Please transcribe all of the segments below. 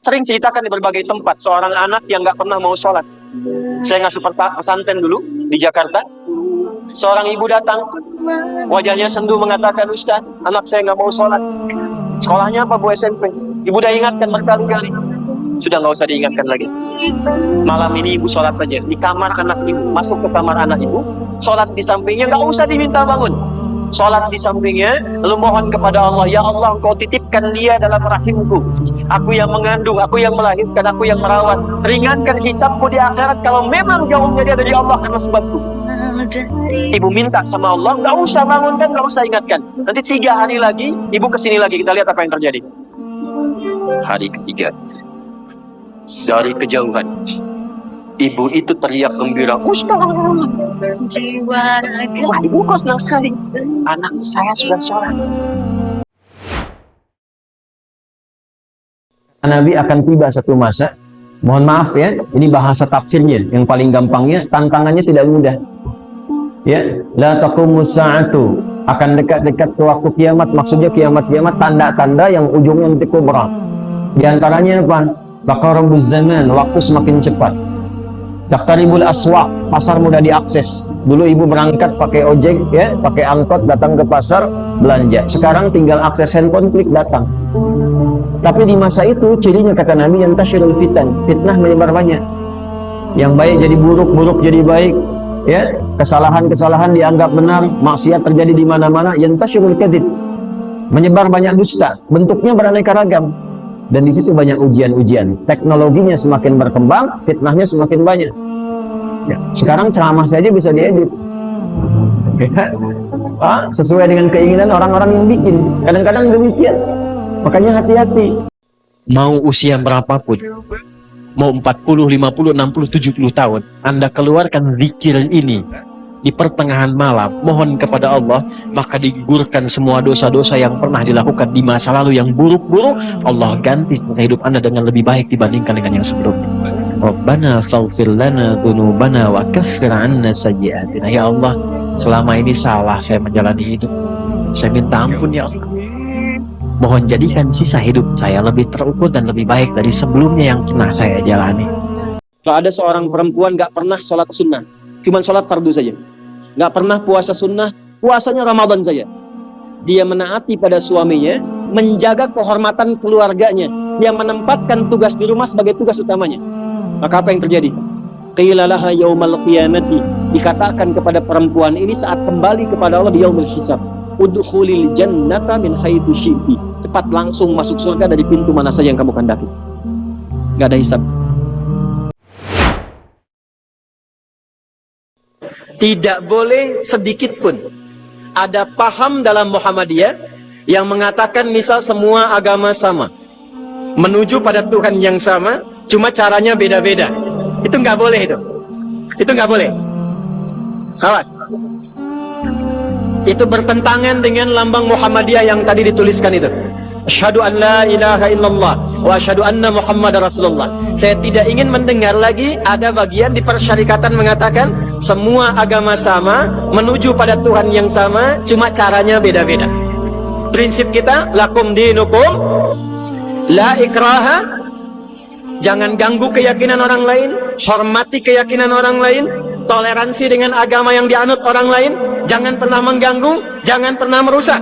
sering ceritakan di berbagai tempat, seorang anak yang nggak pernah mau sholat. Saya ngasuh pesantren dulu di Jakarta. Seorang ibu datang, wajahnya sendu mengatakan, "Ustaz, anak saya nggak mau sholat." Sekolahnya apa, Bu? SMP. Ibu udah ingatkan berkali-kali. Sudah nggak usah diingatkan lagi. Malam ini ibu sholat aja di kamar anak ibu, masuk ke kamar anak ibu, sholat di sampingnya, nggak usah diminta bangun. Sholat di sampingnya, lalu mohon kepada Allah, "Ya Allah, Engkau titipkan dia dalam rahimku. Aku yang mengandung, aku yang melahirkan, aku yang merawat. Ringankan hisabku di akhirat kalau memang jauhnya dia dari Allah karena sebabku." Ibu minta sama Allah, nggak usah bangunkan, nggak usah ingatkan. Nanti 3 hari lagi, ibu kesini lagi, kita lihat apa yang terjadi. Hari ketiga, dari kejauhan, ibu itu teriak gembira, "Ustaz, wah, ibu kok senang sekali, anak saya sudah sholat." Nabi akan tiba satu masa, mohon maaf ya, ini bahasa tafsirnya, yang paling gampangnya, tantangannya tidak mudah. Ya, la taqumus sa'atu, akan dekat-dekat ke waktu kiamat, maksudnya kiamat-kiamat, tanda-tanda yang ujungnya nanti kubra. Di antaranya apa? Taqarrubuz zaman, waktu semakin cepat. Taqtaribul aswaq, pasar mudah diakses. Dulu ibu berangkat pakai ojek ya, pakai angkot datang ke pasar belanja. Sekarang tinggal akses handphone, klik datang. Tapi di masa itu cirinya kata Nabi, yantashirul fitan, fitnah menyebar banyak. Yang baik jadi buruk, buruk jadi baik. Ya, kesalahan-kesalahan dianggap benar, maksiat terjadi di mana-mana, yantashirul kadzib. Menyebar banyak dusta, bentuknya beraneka ragam. Dan di situ banyak ujian-ujian. Teknologinya semakin berkembang, fitnahnya semakin banyak. Ya, sekarang ceramah saja bisa diedit. Ya, sesuai dengan keinginan orang-orang yang bikin. Kadang-kadang demikian. Makanya hati-hati. Mau usia berapapun, mau 40, 50, 60, 70 tahun, Anda keluarkan zikir ini di pertengahan malam, mohon kepada Allah, maka digugurkan semua dosa-dosa yang pernah dilakukan di masa lalu yang buruk-buruk. Allah ganti hidup Anda dengan lebih baik dibandingkan dengan yang sebelumnya. Rabbana faghfir lana dzunubana wa kaffir 'anna sayyi'atina. Ya Allah, selama ini salah saya menjalani hidup. Saya minta ampun ya Allah. Mohon jadikan sisa hidup saya lebih terukur dan lebih baik dari sebelumnya yang pernah saya jalani. Kalau ada seorang perempuan gak pernah sholat sunnah, cuma sholat fardu saja, gak pernah puasa sunnah, puasanya Ramadan saja, dia menaati pada suaminya, menjaga kehormatan keluarganya, dia menempatkan tugas di rumah sebagai tugas utamanya, maka apa yang terjadi? Qila laha yaumal qiyamati, dikatakan kepada perempuan ini saat kembali kepada Allah di yaumul hisab, udkhulil jannata min haitsu syi'ti, cepat langsung masuk surga dari pintu mana saja yang kamu kehendaki. Gak ada hisab. Tidak boleh sedikit pun ada paham dalam Muhammadiyah yang mengatakan misal semua agama sama, menuju pada Tuhan yang sama, cuma caranya beda-beda. Itu nggak boleh itu. Itu nggak boleh. Awas. Itu bertentangan dengan lambang Muhammadiyah yang tadi dituliskan itu. Asyhadu an la ilaha illallah wa asyhadu anna Muhammadar Rasulullah. Saya tidak ingin mendengar lagi ada bagian di persyarikatan mengatakan semua agama sama, menuju pada Tuhan yang sama, cuma caranya beda-beda. Prinsip kita, lakum dinukum la ikraha. Jangan ganggu keyakinan orang lain, hormati keyakinan orang lain, toleransi dengan agama yang dianut orang lain, jangan pernah mengganggu, jangan pernah merusak.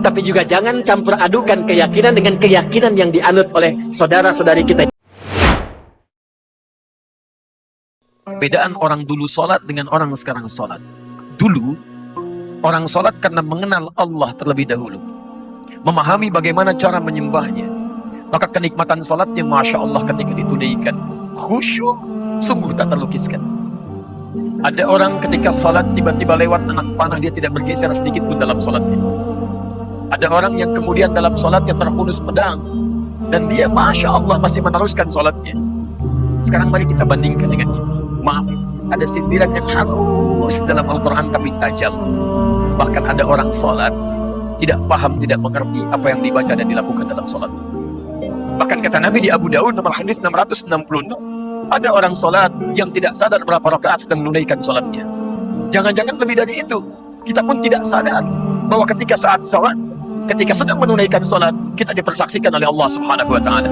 Tapi juga jangan campur adukan keyakinan dengan keyakinan yang dianut oleh saudara-saudari kita. Perbedaan orang dulu sholat dengan orang sekarang sholat. Dulu, orang sholat karena mengenal Allah terlebih dahulu, memahami bagaimana cara menyembahnya, maka kenikmatan sholatnya Masya Allah ketika ditunaikan, khusyuk, sungguh tak terlukiskan. Ada orang ketika sholat tiba-tiba lewat anak panah, dia tidak bergeser sedikit pun dalam sholatnya. Ada orang yang kemudian dalam sholatnya terhunus pedang, dan dia Masya Allah masih meneruskan sholatnya. Sekarang mari kita bandingkan dengan itu. Maaf, ada sindiran yang halus dalam Al-Quran tapi tajam. Bahkan ada orang sholat tidak paham, tidak mengerti apa yang dibaca dan dilakukan dalam sholat. Bahkan kata Nabi di Abu Daud nomor hadis 666, ada orang sholat yang tidak sadar berapa rakaat sedang menunaikan sholatnya. Jangan-jangan lebih dari itu, kita pun tidak sadar bahwa ketika saat sholat ketika sedang menunaikan sholat, kita dipersaksikan oleh Allah Subhanahu wa Ta'ala.